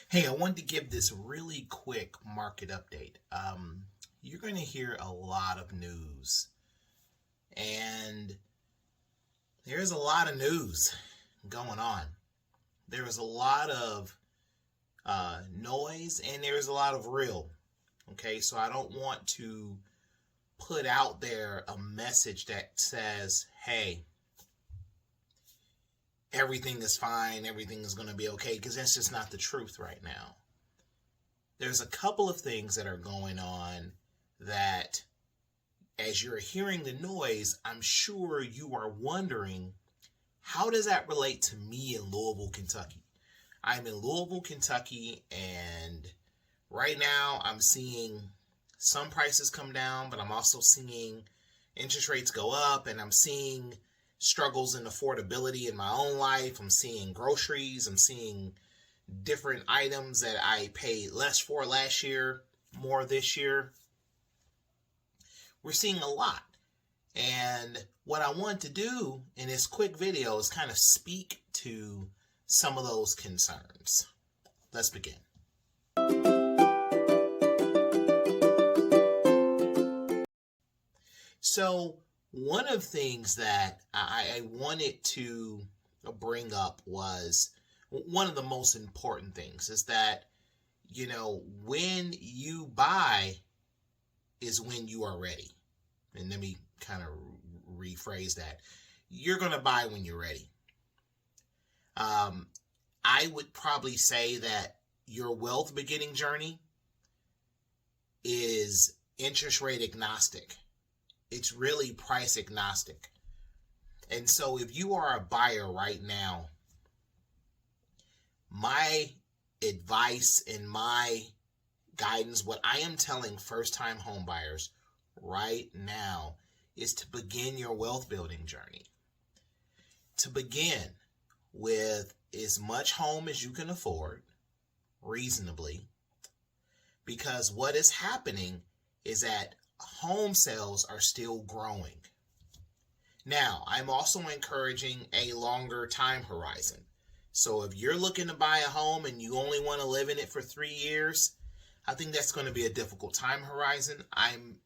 Hey, I wanted to give this really quick market update. You're going to hear a lot of news, and there's a lot of news going on. There is a lot of noise, and there's a lot of real. Okay, so I don't want to put out there a message that says, hey, everything is fine, everything is going to be okay, because that's just not the truth right now. There's a couple of things that are going on that, as you're hearing the noise, I'm sure you are wondering, how does that relate to me in Louisville, Kentucky? I'm in Louisville, Kentucky, and right now I'm seeing some prices come down, but I'm also seeing interest rates go up, and I'm seeing struggles in affordability in my own life. I'm seeing groceries, I'm seeing different items that I paid less for last year, more this year. We're seeing a lot. And what I want to do in this quick video is kind of speak to some of those concerns. Let's begin. So, one of the things that I wanted to bring up was one of the most important things is that, when you buy is when you are ready. And let me kind of rephrase that. You're going to buy when you're ready. I would probably say that your wealth beginning journey is interest rate agnostic. It's really price agnostic. And so if you are a buyer right now, my advice and my guidance, what I am telling first-time home buyers right now, is to begin your wealth building journey. To begin with as much home as you can afford, reasonably, because what is happening is that home sales are still growing. Now, I'm also encouraging a longer time horizon. So if you're looking to buy a home and you only want to live in it for 3 years, I think that's going to be a difficult time horizon. I'm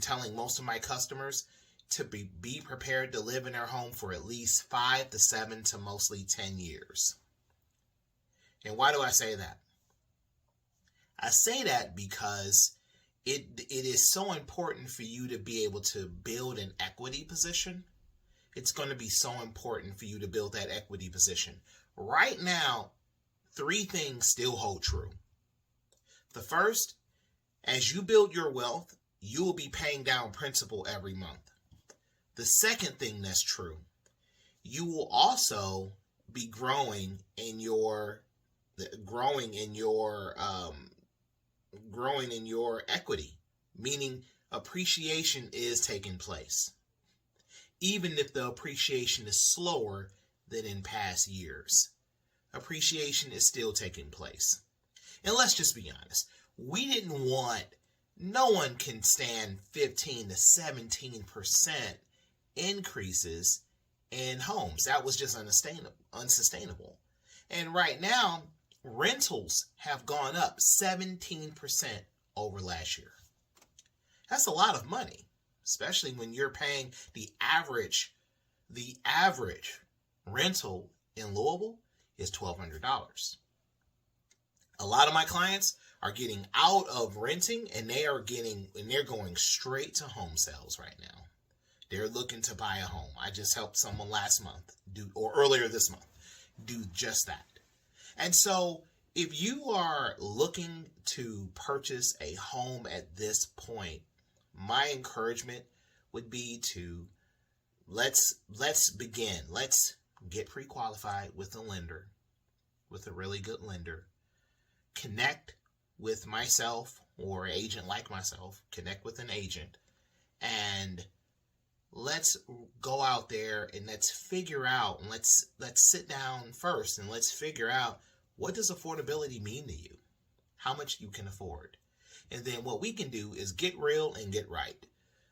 telling most of my customers to be prepared to live in their home for at least 5 to 7 to mostly 10 years. And why do I say that? I say that because it is so important for you to be able to build an equity position. It's going to be so important for you to build that equity position. Right now, 3 things still hold true. The first, as you build your wealth, you will be paying down principal every month. The second thing that's true, you will also be growing in your equity, meaning appreciation is taking place, even if the appreciation is slower than in past years. Appreciation is still taking place. And let's just be honest, no one can stand 15 to 17% increases in homes. That was just unsustainable. And right now, rentals have gone up 17% over last year. That's a lot of money, especially when you're paying the average rental in Louisville is $1,200. A lot of my clients are getting out of renting, and they're going straight to home sales right now. They're looking to buy a home. I just helped someone earlier this month do just that. And so if you are looking to purchase a home at this point, my encouragement would be to let's begin. Let's get pre-qualified with a lender, with a really good lender. Connect with myself or an agent like myself. Connect with an agent, and let's go out there and let's figure out, and let's sit down first and let's figure out, what does affordability mean to you? How much you can afford? And then what we can do is get real and get right.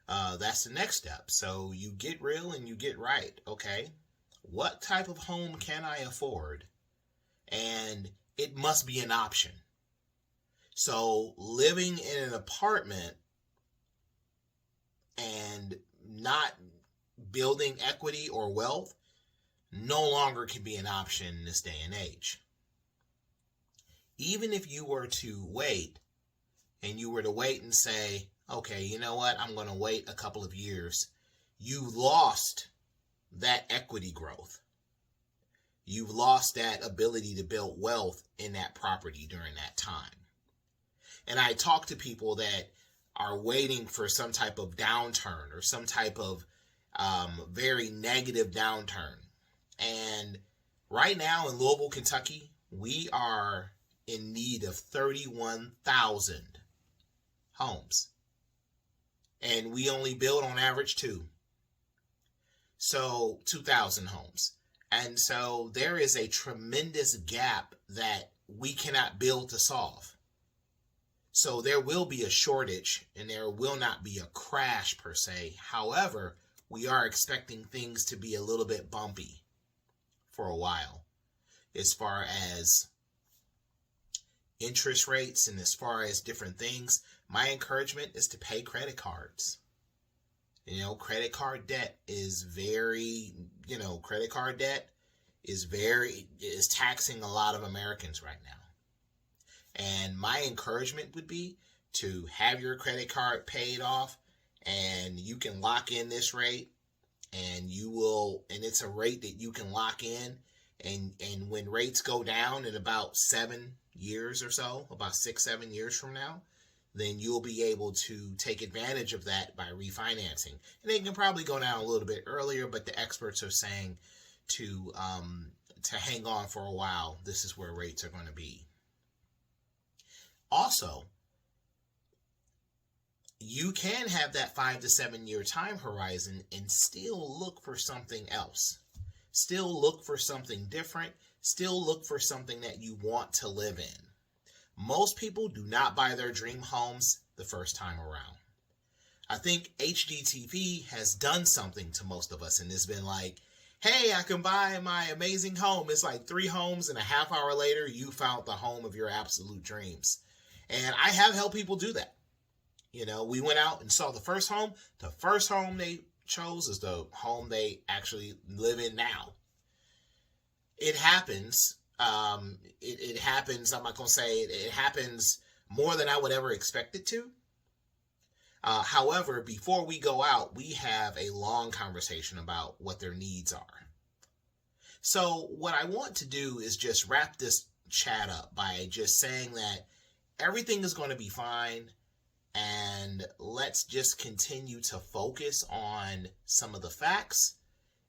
That's the next step. So you get real and you get right. Okay, what type of home can I afford? And it must be an option. So living in an apartment and not building equity or wealth no longer can be an option in this day and age. Even if you were to wait and say, okay, you know what, I'm going to wait a couple of years, you lost that equity growth. You've lost that ability to build wealth in that property during that time. And I talk to people that are waiting for some type of downturn or some type of very negative downturn. And right now in Louisville, Kentucky, we are in need of 31,000 homes. And we only build on average 2,000 homes. And so there is a tremendous gap that we cannot build to solve. So there will be a shortage and there will not be a crash per se. However, we are expecting things to be a little bit bumpy for a while as far as interest rates and as far as different things. My encouragement is to pay credit cards. Credit card debt is is taxing a lot of Americans right now. And my encouragement would be to have your credit card paid off, and you can lock in this rate, and it's a rate that you can lock in. And when rates go down in about 7 years or so, about 6-7 years from now, then you'll be able to take advantage of that by refinancing. And they can probably go down a little bit earlier, but the experts are saying to hang on for a while. This is where rates are going to be. Also, you can have that 5 to 7 year time horizon and still look for something else. Still look for something different. Still look for something that you want to live in. Most people do not buy their dream homes the first time around. I think HGTV has done something to most of us, and it's been like, hey, I can buy my amazing home. It's like 3 homes and a half hour later, you found the home of your absolute dreams. And I have helped people do that. We went out and saw the first home. The first home they chose is the home they actually live in now. It happens. It happens. I'm not going to say it happens more than I would ever expect it to. However, before we go out, we have a long conversation about what their needs are. So what I want to do is just wrap this chat up by just saying that everything is going to be fine, and let's just continue to focus on some of the facts,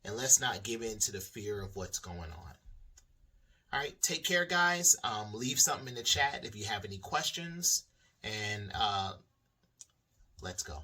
and let's not give in to the fear of what's going on. All right, take care, guys. Leave something in the chat if you have any questions, and let's go.